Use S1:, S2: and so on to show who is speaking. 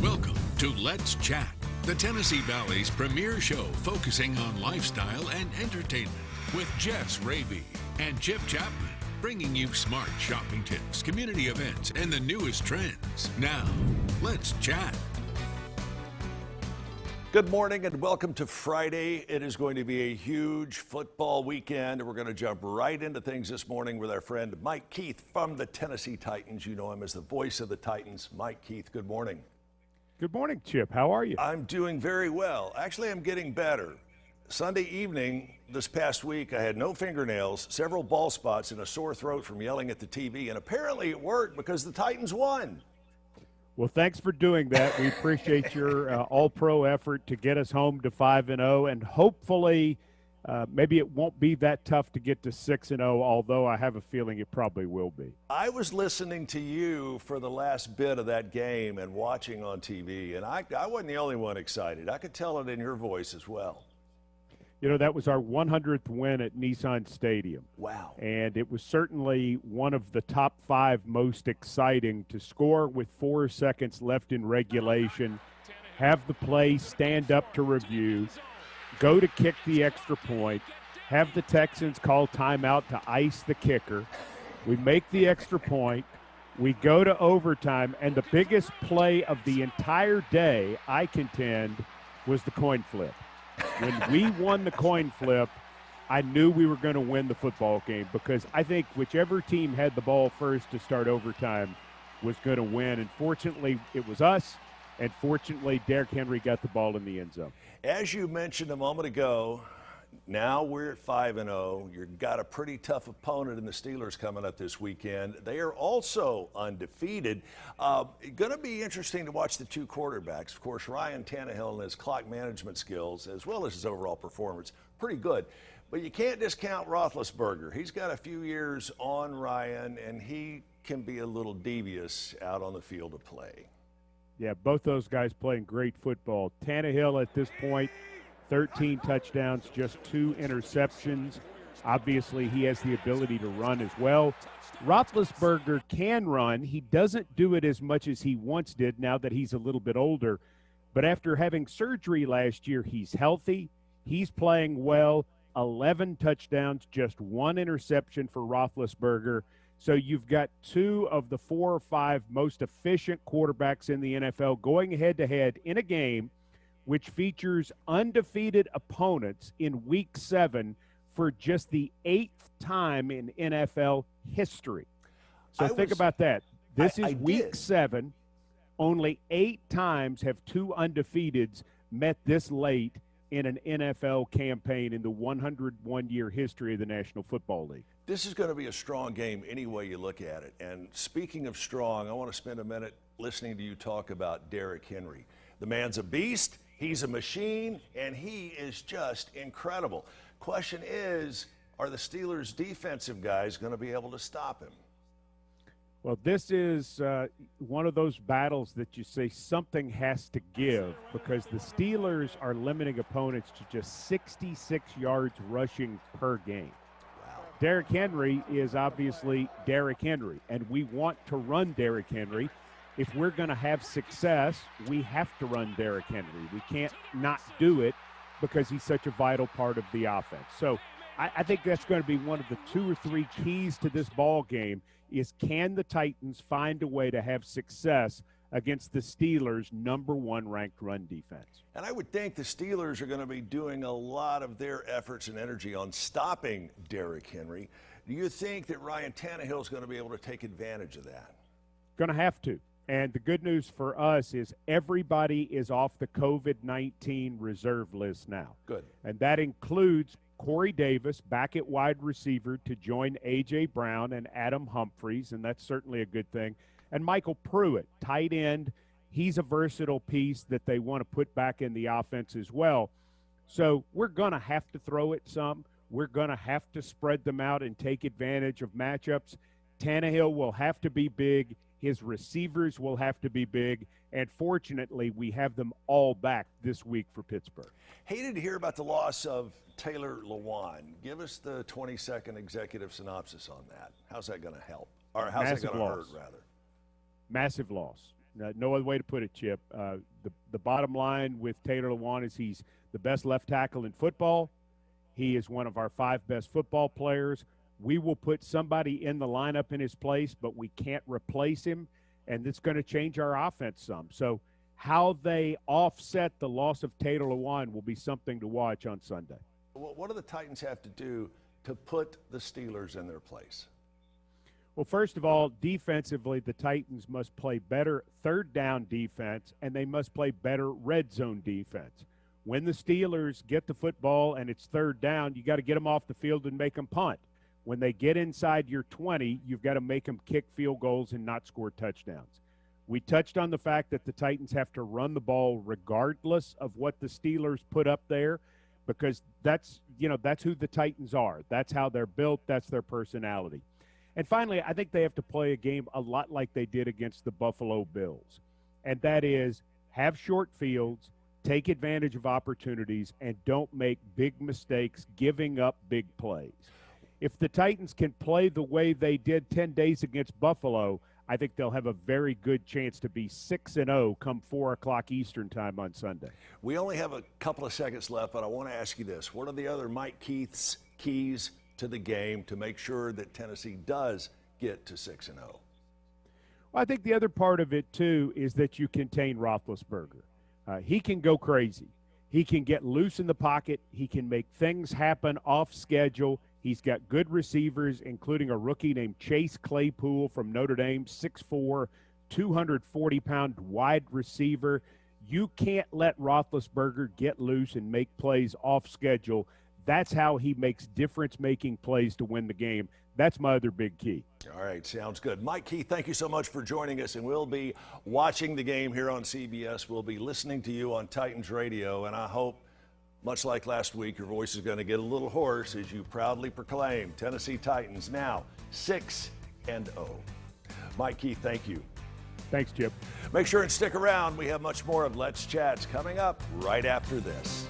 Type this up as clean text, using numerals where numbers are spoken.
S1: Welcome to Let's Chat, the Tennessee Valley's premier show focusing on lifestyle and entertainment with Jess Raby and Chip Chapman, bringing you smart shopping tips, community events, and the newest trends. Now, let's chat.
S2: Good morning and welcome to Friday. It is going to be a huge football weekend, and we're going to jump right into things this morning with our friend Mike Keith from the Tennessee Titans. You know him as the voice of the Titans. Mike Keith, good morning.
S3: Good morning, Chip. How are you?
S2: I'm doing very well. Actually, I'm getting better. Sunday evening this past week, I had no fingernails, several bald spots, and a sore throat from yelling at the TV, and apparently it worked because the Titans won.
S3: Well, thanks for doing that. We appreciate your all-pro effort to get us home to 5-0, and hopefully maybe it won't be that tough to get to 6-0, although I have a feeling it probably will be.
S2: I was listening to you for the last bit of that game and watching on TV, and I wasn't the only one excited. I could tell it in your voice as well.
S3: You know, that was our 100th win at Nissan Stadium.
S2: Wow.
S3: And it was certainly one of the top 5 most exciting to score with 4 seconds left in regulation, have the play stand up to review, go to kick the extra point, have the Texans call timeout to ice the kicker. We make the extra point. We go to overtime, and the biggest play of the entire day, I contend, was the coin flip. When we won the coin flip, I knew we were going to win the football game because I think whichever team had the ball first to start overtime was going to win. And fortunately, it was us. And fortunately, Derrick Henry got the ball in the end zone.
S2: As you mentioned a moment ago, now we're at 5-0. You've got a pretty tough opponent in the Steelers coming up this weekend. They are also undefeated. Going to be interesting to watch the two quarterbacks. Of course, Ryan Tannehill and his clock management skills, as well as his overall performance, pretty good. But you can't discount Roethlisberger. He's got a few years on Ryan, and he can be a little devious out on the field of play.
S3: Yeah, both those guys playing great football. Tannehill at this point, 13 touchdowns, just 2 interceptions. Obviously, he has the ability to run as well. Roethlisberger can run. He doesn't do it as much as he once did now that he's a little bit older. But after having surgery last year, he's healthy. He's playing well. 11 touchdowns, just 1 interception for Roethlisberger. So you've got 2 of the 4 or 5 most efficient quarterbacks in the NFL going head-to-head in a game which features undefeated opponents in Week 7 for just the 8th time in NFL history. So think about that. This is Week 7. Only 8 times have 2 undefeateds met this late in an NFL campaign in the 101-year history of the National Football League.
S2: This is going to be a strong game any way you look at it. And speaking of strong, I want to spend a minute listening to you talk about Derrick Henry. The man's a beast. He's a machine, and he is just incredible. Question is, are the Steelers' defensive guys going to be able to stop him?
S3: Well, this is one of those battles that you say something has to give because the Steelers are limiting opponents to just 66 yards rushing per game.
S2: Wow.
S3: Derrick Henry is obviously Derrick Henry, and we want to run Derrick Henry. If we're going to have success, we have to run Derrick Henry. We can't not do it because he's such a vital part of the offense. So I think that's going to be one of the 2 or 3 keys to this ball game is can the Titans find a way to have success against the Steelers' #1 ranked run defense?
S2: And I would think the Steelers are going to be doing a lot of their efforts and energy on stopping Derrick Henry. Do you think that Ryan Tannehill is going to be able to take advantage of that?
S3: Going to have to. And the good news for us is everybody is off the COVID-19 reserve list now.
S2: Good.
S3: And that includes Corey Davis back at wide receiver to join A.J. Brown and Adam Humphries, and that's certainly a good thing. And Michael Pruitt, tight end, he's a versatile piece that they want to put back in the offense as well. So we're going to have to throw it some. We're going to have to spread them out and take advantage of matchups. Tannehill will have to be big. His receivers will have to be big, and fortunately, we have them all back this week for Pittsburgh.
S2: Hated to hear about the loss of Taylor Lewan. Give us the 20-second executive synopsis on that. How's that going to help? Or how's that going to hurt, rather?
S3: Massive loss. No other way to put it, Chip. The bottom line with Taylor Lewan is he's the best left tackle in football. He is one of our 5 best football players. We will put somebody in the lineup in his place, but we can't replace him, and it's going to change our offense some. So how they offset the loss of Taylor Lewan will be something to watch on Sunday.
S2: What do the Titans have to do to put the Steelers in their place?
S3: Well, first of all, defensively, the Titans must play better third down defense, and they must play better red zone defense. When the Steelers get the football and it's third down, you got to get them off the field and make them punt. When they get inside your 20, you've got to make them kick field goals and not score touchdowns. We touched on the fact that the Titans have to run the ball regardless of what the Steelers put up there, because that's who the Titans are. That's how they're built. That's their personality. And finally, I think they have to play a game a lot like they did against the Buffalo Bills, and that is have short fields, take advantage of opportunities, and don't make big mistakes giving up big plays. If the Titans can play the way they did 10 days against Buffalo, I think they'll have a very good chance to be 6-0 come 4 o'clock Eastern time on Sunday.
S2: We only have a couple of seconds left, but I want to ask you this. What are the other Mike Keith's keys to the game to make sure that Tennessee does get to 6-0?
S3: Well, I think the other part of it, too, is that you contain Roethlisberger. He can go crazy. He can get loose in the pocket. He can make things happen off schedule. He's got good receivers, including a rookie named Chase Claypool from Notre Dame, 6'4", 240-pound wide receiver. You can't let Roethlisberger get loose and make plays off schedule. That's how he makes difference-making plays to win the game. That's my other big key.
S2: All right, sounds good. Mike Keith, thank you so much for joining us, and we'll be watching the game here on CBS. We'll be listening to you on Titans Radio, and I hope, much like last week, your voice is going to get a little hoarse as you proudly proclaim Tennessee Titans now 6-0. Mike Keith, thank you.
S3: Thanks, Chip.
S2: Make sure and stick around. We have much more of Let's Chat coming up right after this.